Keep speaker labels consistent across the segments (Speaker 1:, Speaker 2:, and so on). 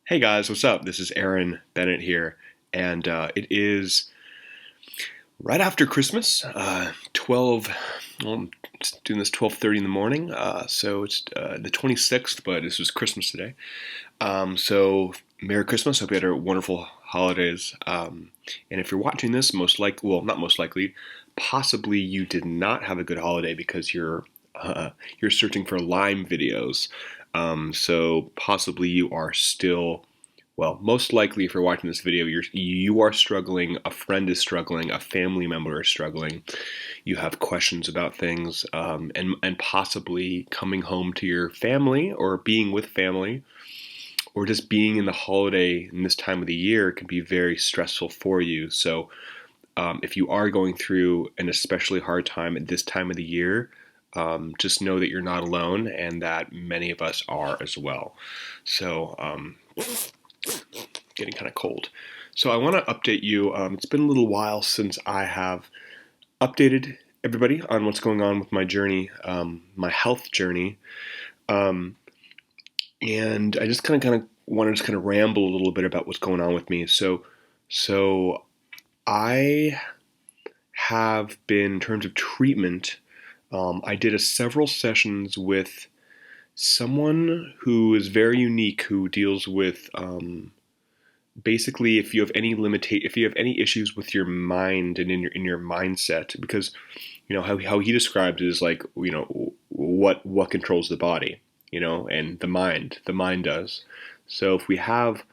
Speaker 1: Hey guys, what's up? This is Aaron Bennett here, and it is right after Christmas, 12. Well, I'm doing this 12:30 in the morning, so it's the 26th, but this was Christmas today. So Merry Christmas! Hope you had a wonderful holidays. And if you're watching this, well, not most likely, possibly you did not have a good holiday because you're searching for Lime videos. So possibly you are still, well, most likely, if you're watching this video, you are struggling. A friend is struggling. A family member is struggling. You have questions about things, and possibly coming home to your family or being with family, or just being in the holiday in this time of the year can be very stressful for you. So, if you are going through an especially hard time at this time of the year, just know that you're not alone, and that many of us are as well. So, getting kind of cold. So I want to update you. It's been a little while since I have updated everybody on what's going on with my journey, my health journey, um, and I just kind of want to just kind of ramble a little bit about what's going on with me. So I have been, in terms of treatment, I did several sessions with someone who is very unique, who deals with basically, if you have any issues with your mind and in your mindset, because how he describes it is like, what controls the body, and the mind does. So if we have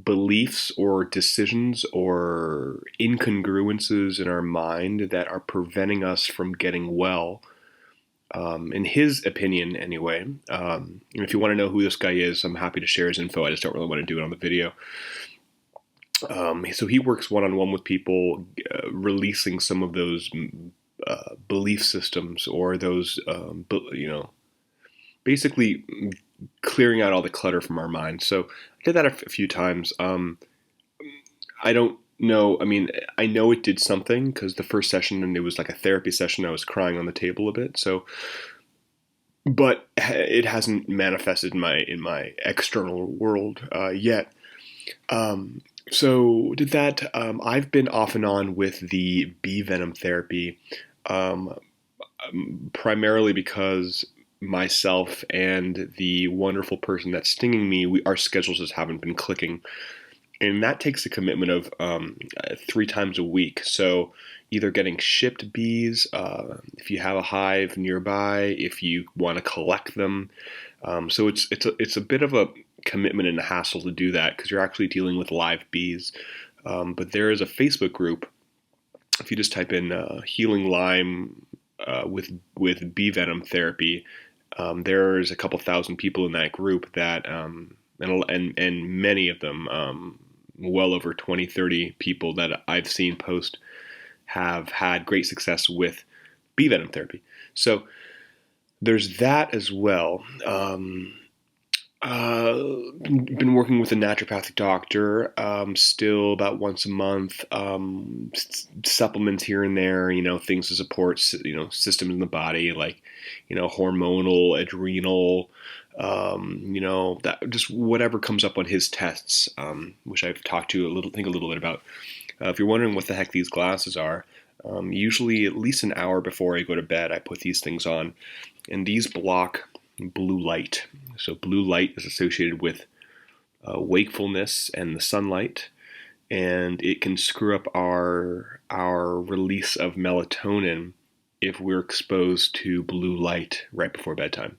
Speaker 1: beliefs or decisions or incongruences in our mind that are preventing us from getting well, in his opinion anyway. And if you want to know who this guy is, I'm happy to share his info. I just don't really want to do it on the video. So he works one on one with people, releasing some of those belief systems, or those, basically clearing out all the clutter from our mind. So I did that a few times. I don't know. I mean, I know it did something because the first session, and it was like a therapy session, I was crying on the table a bit. So, but it hasn't manifested in my external world yet. Um, so did that. I've been off and on with the bee venom therapy, um, primarily because myself and the wonderful person that's stinging me, our schedules just haven't been clicking, and that takes a commitment of 3 times a week. So either getting shipped bees, if you have a hive nearby, if you want to collect them. So it's a bit of a commitment and a hassle to do that because you're actually dealing with live bees. But there is a Facebook group. If you just type in "healing Lyme with bee venom therapy," there's a couple thousand people in that group that, and many of them, well over 20, 30 people that I've seen post, have had great success with bee venom therapy. So there's that as well. Been working with a naturopathic doctor, still about once a month. Supplements here and there, things to support, systems in the body, like, hormonal, adrenal, that just whatever comes up on his tests, which I've talked to think a little bit about. If you're wondering what the heck these glasses are, usually at least an hour before I go to bed, I put these things on, and these block blue light. So blue light is associated with wakefulness and the sunlight, and it can screw up our release of melatonin if we're exposed to blue light right before bedtime.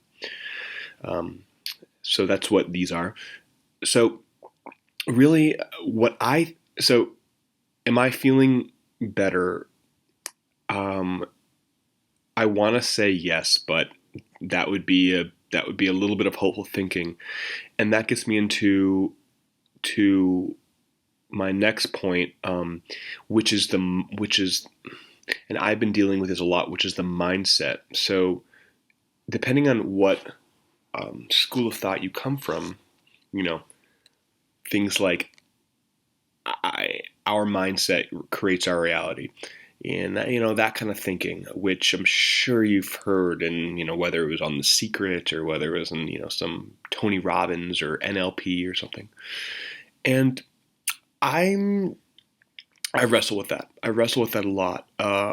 Speaker 1: So that's what these are. So really, am I feeling better? Um, I want to say yes, but that would be a little bit of hopeful thinking, and that gets me into my next point, which is, and I've been dealing with this a lot, which is the mindset. So depending on what school of thought you come from, you know, things like our mindset creates our reality. and that, that kind of thinking, which I'm sure you've heard, and whether it was on The Secret or whether it was in some Tony Robbins or NLP or something. And I'm I wrestle with that. I wrestle with that a lot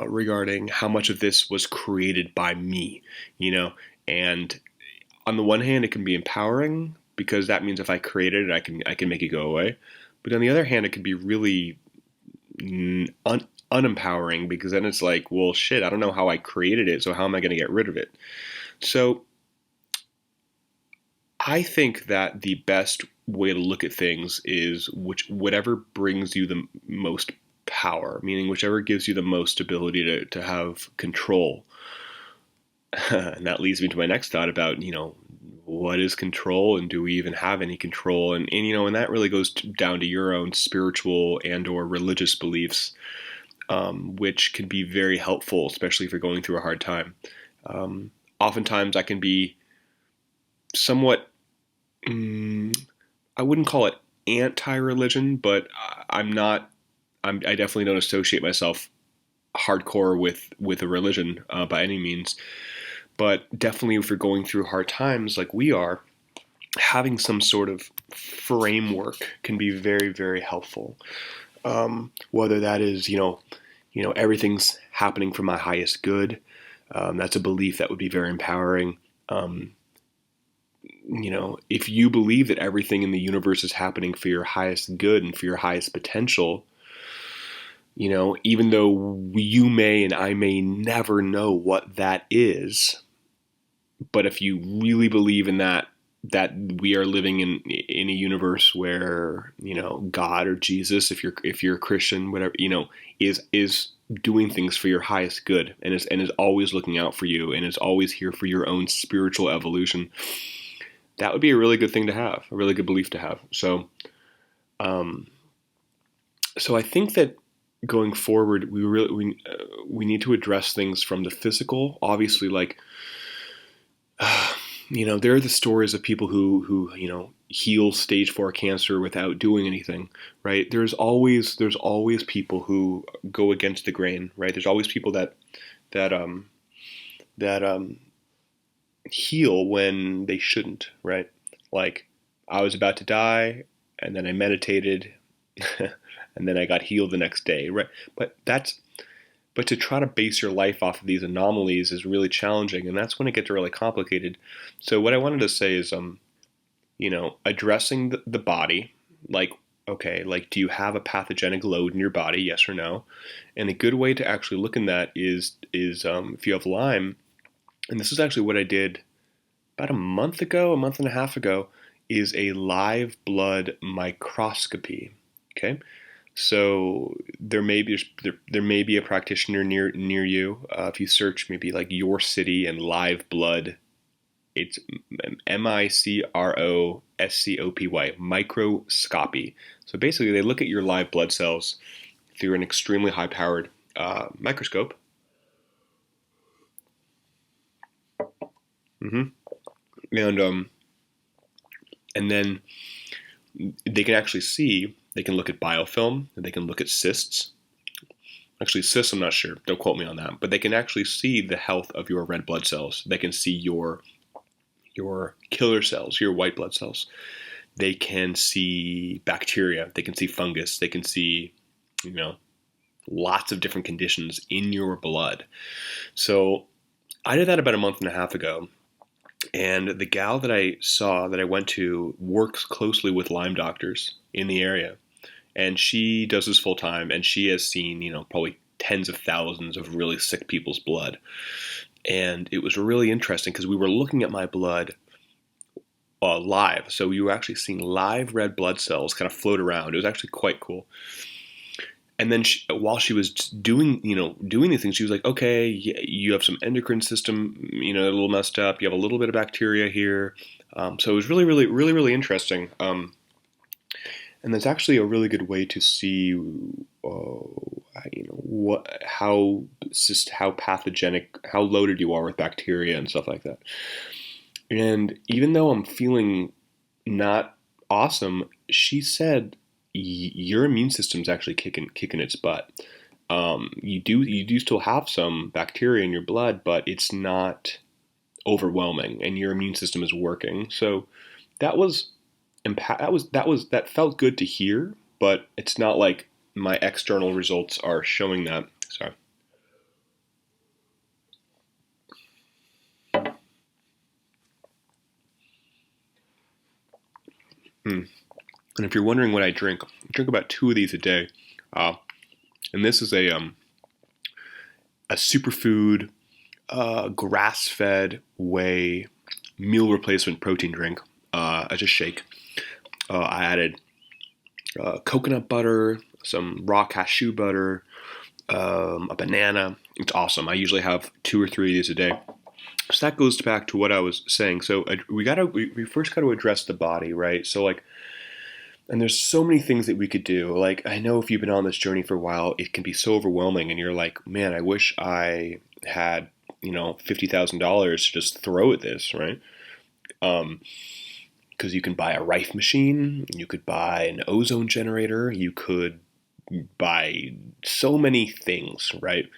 Speaker 1: regarding how much of this was created by me, you know. And on the one hand, it can be empowering because that means if I created it, I can make it go away. But on the other hand, it can be really unempowering because then it's like, well, shit, I don't know how I created it, so how am I going to get rid of it? So I think that the best way to look at things is whatever brings you the most power, meaning whichever gives you the most ability to have control. And that leads me to my next thought about, what is control and do we even have any control? And that really goes down to your own spiritual and or religious beliefs, which can be very helpful, especially if you're going through a hard time. Oftentimes I can be somewhat, I wouldn't call it anti-religion, but I definitely don't associate myself hardcore with a religion by any means. But definitely, if you're going through hard times like we are, having some sort of framework can be very, very helpful. Whether that is, everything's happening for my highest good. That's a belief that would be very empowering. If you believe that everything in the universe is happening for your highest good and for your highest potential, even though you may and I may never know what that is, but if you really believe in that we are living in a universe where God or Jesus, if you're a Christian, whatever, is doing things for your highest good and is always looking out for you and is always here for your own spiritual evolution, that would be a really good thing to have, a really good belief to have. So I think that going forward, we need to address things from the physical. Obviously, like there are the stories of people who heal stage 4 cancer without doing anything, right? There's always people who go against the grain, right? There's always people that heal when they shouldn't, right? Like I was about to die, and then I meditated, and then I got healed the next day, right? But to try to base your life off of these anomalies is really challenging, and that's when it gets really complicated. So what I wanted to say is, addressing the body, like, okay, like, do you have a pathogenic load in your body, yes or no? And a good way to actually look in that is if you have Lyme, and this is actually what I did about a month and a half ago, is a live blood microscopy. Okay, so there may be a practitioner near you. If you search maybe like your city and live blood, it's MICROSCOPY, microscopy. So basically, they look at your live blood cells through an extremely high-powered microscope. Mm-hmm. And then they can actually see. They can look at biofilm, and they can look at cysts. Actually, cysts, I'm not sure. Don't quote me on that. But they can actually see the health of your red blood cells. They can see your killer cells, your white blood cells. They can see bacteria. They can see fungus. They can see, lots of different conditions in your blood. So I did that about a month and a half ago. And the gal that I went to works closely with Lyme doctors in the area. And she does this full time, and she has seen, probably tens of thousands of really sick people's blood. And it was really interesting because we were looking at my blood live. So you were actually seeing live red blood cells kind of float around. It was actually quite cool. And then while she was doing these things, she was like, okay, you have some endocrine system, a little messed up. You have a little bit of bacteria here. So it was really, really, really, really interesting. And that's actually a really good way to see, how pathogenic, how loaded you are with bacteria and stuff like that. And even though I'm feeling not awesome, she said your immune system's actually kicking its butt. You do still have some bacteria in your blood, but it's not overwhelming, and your immune system is working. So that was that felt good to hear, but it's not like my external results are showing that. Sorry. Hmm. And if you're wondering what I drink about two of these a day. Uh, and this is a superfood, grass-fed whey meal replacement protein drink as a shake. I added coconut butter, some raw cashew butter, a banana. It's awesome. I usually have two or three of these a day. So that goes back to what I was saying. So we first got to address the body, right? So like, and there's so many things that we could do. Like, I know if you've been on this journey for a while, it can be so overwhelming, and you're like, man, I wish I had $50,000 to just throw at this, right? Um, because you can buy a Rife machine, you could buy an ozone generator, you could buy so many things, right?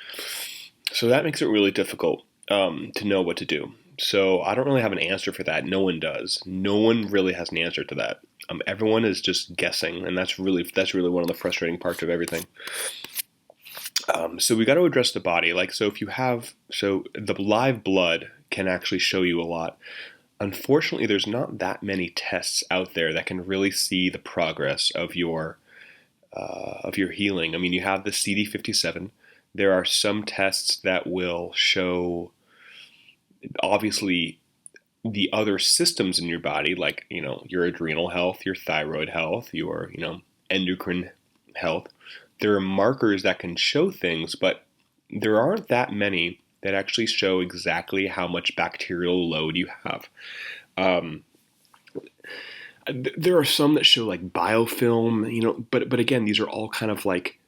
Speaker 1: So that makes it really difficult to know what to do. So I don't really have an answer for that. No one does. No one really has an answer to that. Everyone is just guessing, and that's really one of the frustrating parts of everything. So we got to address the body. Like, so if you have, so the live blood can actually show you a lot. Unfortunately, there's not that many tests out there that can really see the progress of your healing. I mean, you have the CD57. There are some tests that will show, obviously, the other systems in your body, like your adrenal health, your thyroid health, your endocrine health. There are markers that can show things, but there aren't that many that actually show exactly how much bacterial load you have. Um, there are some that show like biofilm, but again, these are all kind of like,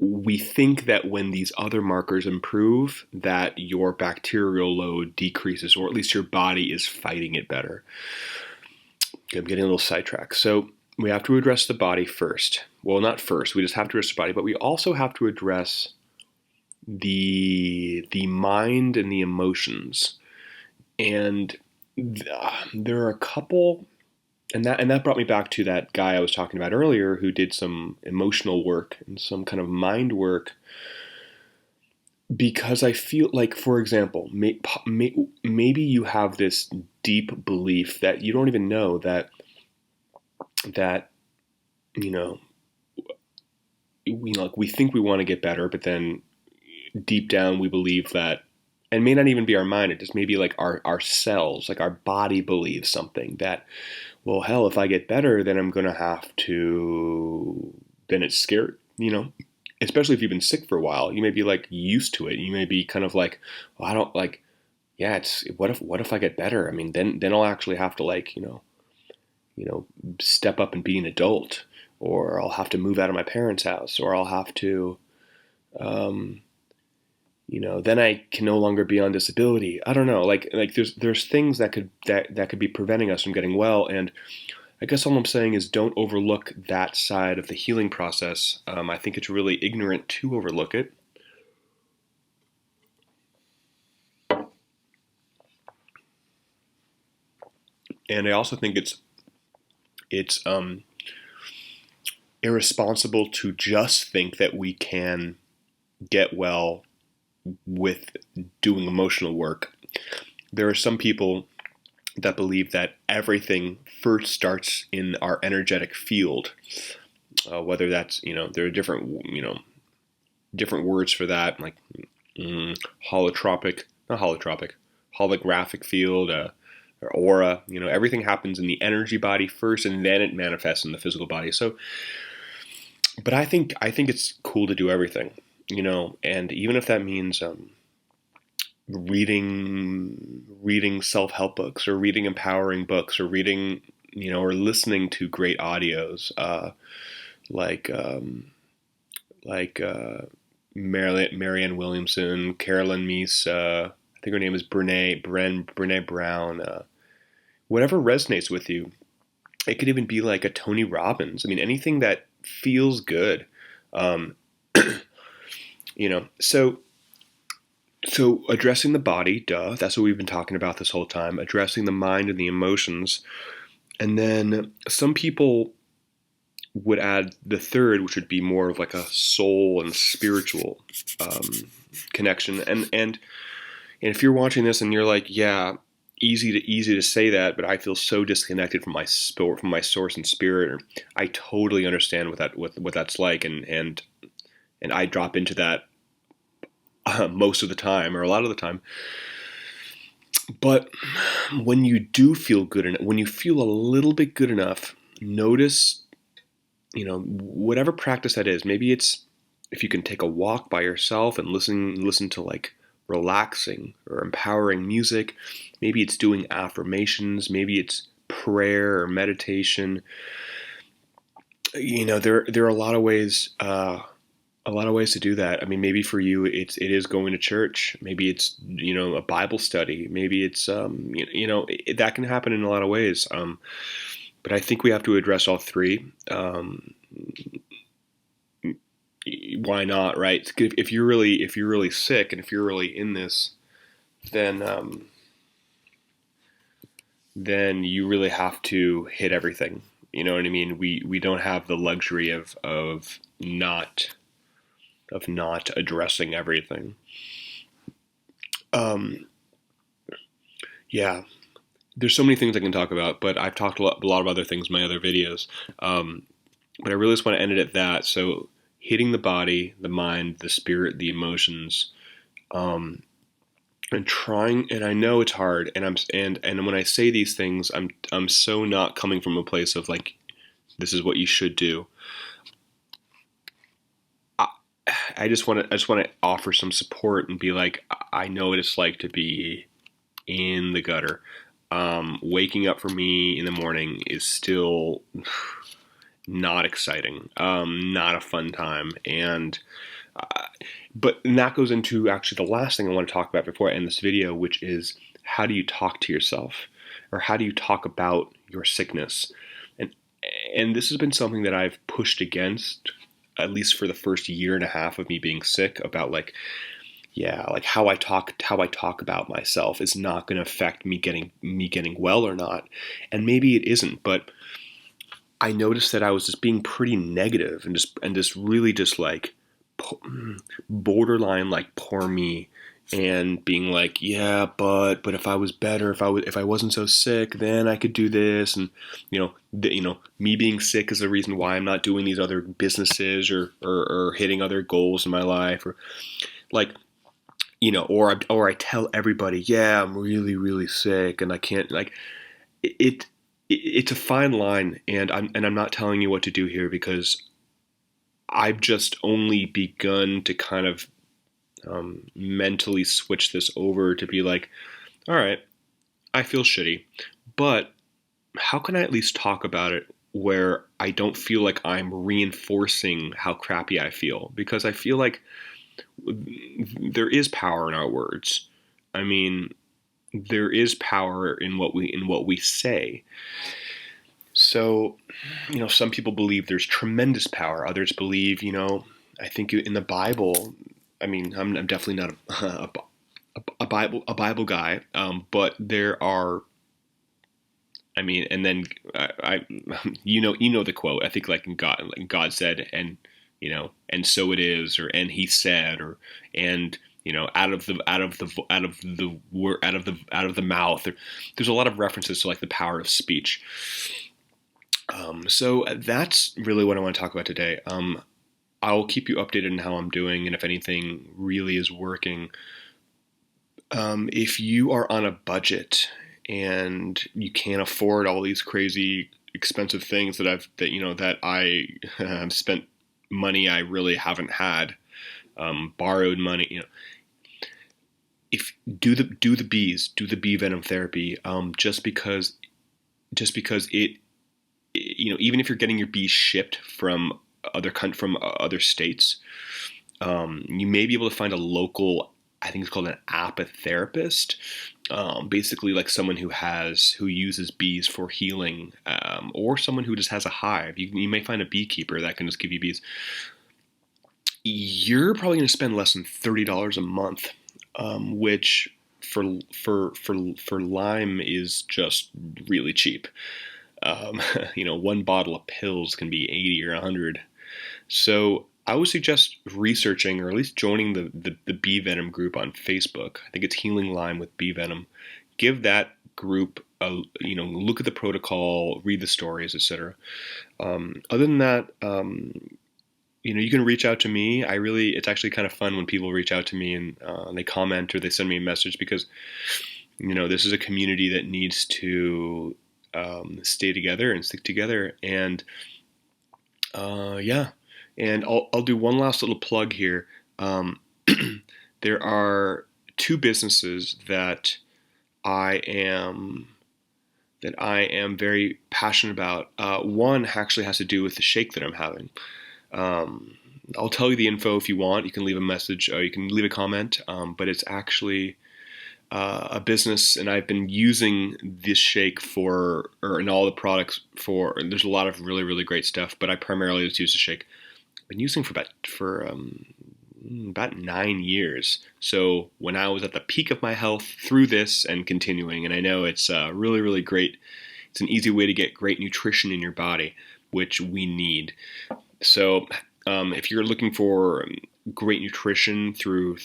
Speaker 1: we think that when these other markers improve, that your bacterial load decreases, or at least your body is fighting it better. I'm getting a little sidetracked. So we have to address the body first. Well, not first. We just have to address the body, but we also have to address the mind and the emotions. And there are a couple, and that brought me back to that guy I was talking about earlier who did some emotional work and some kind of mind work, because I feel like, for example, maybe you have this deep belief that you don't even know that you know like, we think we want to get better, but then deep down we believe that, and may not even be our mind, it just may be like our cells, like our body believes something that, well, hell, if I get better, then I'm gonna have to, then it's scary, especially if you've been sick for a while. You may be like used to it. You may be kind of like, well, I don't like, yeah, it's, what if I get better? I mean, then I'll actually have to, like, step up and be an adult, or I'll have to move out of my parents' house, or I'll have to, um, then I can no longer be on disability. I don't know. Like there's things that could be preventing us from getting well, and I guess all I'm saying is, don't overlook that side of the healing process. I think it's really ignorant to overlook it. And I also think it's irresponsible to just think that we can get well with doing emotional work. There are some people that believe that everything first starts in our energetic field. Whether that's, there are different words for that, like holotropic, not holotropic, holographic field, or aura. Everything happens in the energy body first, and then it manifests in the physical body. So, but I think it's cool to do everything, and even if that means reading self-help books, or reading empowering books, or reading, or listening to great audios, like like Marianne Williamson, Carolyn Meese, I think her name is Brene Brown. Whatever resonates with you. It could even be like a Tony Robbins. I mean, anything that feels good. Um, So addressing the body, duh, that's what we've been talking about this whole time. Addressing the mind and the emotions, and then some people would add the third, which would be more of like a soul and spiritual connection. And if you're watching this and you're like, yeah, easy to say that, but I feel so disconnected from my source and spirit. Or I totally understand what that's like, and I drop into that most of the time, or a lot of the time. But when you do feel good enough, when you feel a little bit good enough, notice, whatever practice that is. Maybe it's if you can take a walk by yourself and listen to like relaxing or empowering music. Maybe it's doing affirmations. Maybe it's prayer or meditation. There are a lot of ways. A lot of ways to do that. I mean, maybe for you, it is going to church. Maybe it's a Bible study. Maybe it's that can happen in a lot of ways. But I think we have to address all three. Why not, right? If you're really sick and if you're really in this, then you really have to hit everything. You know what I mean? We don't have the luxury of not addressing everything. Yeah, there's so many things I can talk about, but I've talked a lot of other things in my other videos. But I really just want to end it at that. So hitting the body, the mind, the spirit, the emotions, and trying. And I know it's hard. And when I say these things, I'm so not coming from a place of like, this is what you should do. I just want to offer some support and be like, I know what it's like to be in the gutter. Waking up for me in the morning is still not exciting, not a fun time, and that goes into actually the last thing I want to talk about before I end this video, which is how do you talk to yourself, or how do you talk about your sickness, and this has been something that I've pushed against, at least for the first year and a half of me being sick, about like, yeah, like how I talk about myself is not going to affect me getting well or not, and maybe it isn't, but I noticed that I was just being pretty negative and just really just like borderline like poor me, and being like, yeah, but if I was better, if I wasn't so sick, then I could do this, and me being sick is the reason why I'm not doing these other businesses, or hitting other goals in my life, or like, or I tell everybody, yeah, I'm really really sick and I can't, like, it's a fine line, and I'm not telling you what to do here, because I've just only begun to kind of mentally switch this over to be like, all right, I feel shitty, but how can I at least talk about it where I don't feel like I'm reinforcing how crappy I feel? Because I feel like there is power in our words. I mean, there is power in what we say. So, some people believe there's tremendous power. Others believe, I think in the Bible. I mean, I'm definitely not a Bible guy, but there are. I mean, and then I the quote. I think like God said, and so it is, or and He said, or and out of the mouth. There's a lot of references to like the power of speech. So that's really what I want to talk about today. I'll keep you updated on how I'm doing and if anything really is working. If you are on a budget and you can't afford all these crazy expensive things that I have spent money I really haven't had, borrowed money, if do the bees, do the bee venom therapy, just because it, even if you're getting your bees shipped from other states, you may be able to find a local, I think it's called an apitherapist, basically like someone who uses bees for healing, or someone who just has a hive. You may find a beekeeper that can just give you bees. you're probably going to spend less than $30 a month, which for Lyme is just really cheap. One bottle of pills can be 80 or 100. So I would suggest researching or at least joining the bee venom group on Facebook. I think it's Healing Lyme with Bee Venom. Give that group a look at the protocol, read the stories, etc. Other than that, you can reach out to me. It's actually kind of fun when people reach out to me and they comment or they send me a message because this is a community that needs to stay together and stick together. And yeah, and I'll do one last little plug here. Um, there are two businesses I am that I am very passionate about. One actually has to do with the shake that I'm having. Um, I'll tell you the info if you want. You can leave a message or you can leave a comment. But it's actually a business, and I've been using this shake and all the products for. And there's a lot of really really great stuff, but I primarily just use the shake. I've been using about 9 years. So when I was at the peak of my health, through this and continuing, and I know it's really really great. It's an easy way to get great nutrition in your body, which we need. So if you're looking for great nutrition through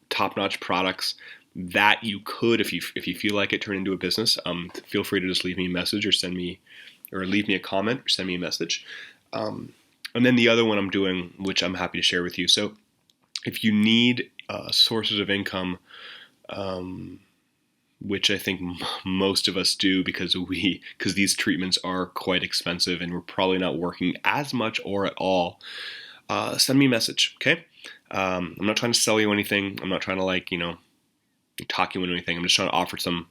Speaker 1: top-notch products that you could, if you feel like it, turn into a business, feel free to just leave me a message or leave me a comment or send me a message. And then the other one I'm doing, which I'm happy to share with you. So if you need sources of income, um, which I think most of us do because these treatments are quite expensive and we're probably not working as much or at all, send me a message, okay? I'm not trying to sell you anything. I'm not trying to talk you into anything. I'm just trying to offer some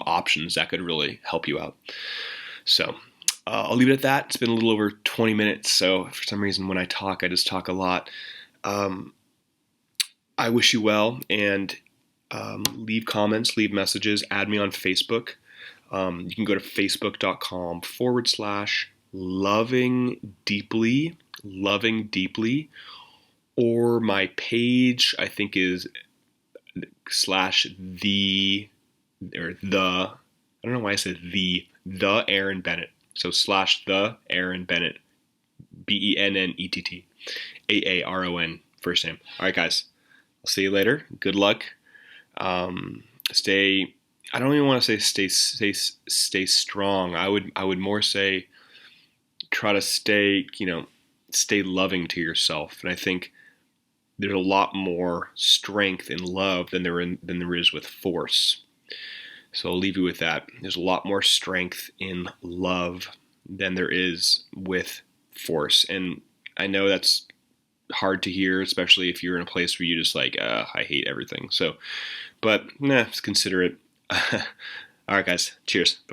Speaker 1: options that could really help you out. So I'll leave it at that. It's been a little over 20 minutes, so for some reason when I talk, I just talk a lot. I wish you well, and leave comments, leave messages, add me on Facebook. You can go to facebook.com/loving deeply, or my page I think is slash the or the I don't know why I said the Aaron Bennett. So slash the Aaron Bennett, BENNETT, AARON, first name. All right, guys. I'll see you later. Good luck. Stay. I don't even want to say stay strong. I would more say try to stay loving to yourself. And I think there's a lot more strength in love than there is with force. So I'll leave you with that. There's a lot more strength in love than there is with force. And I know that's hard to hear, especially if you're in a place where you just I hate everything. So, but just consider it. All right, guys. Cheers.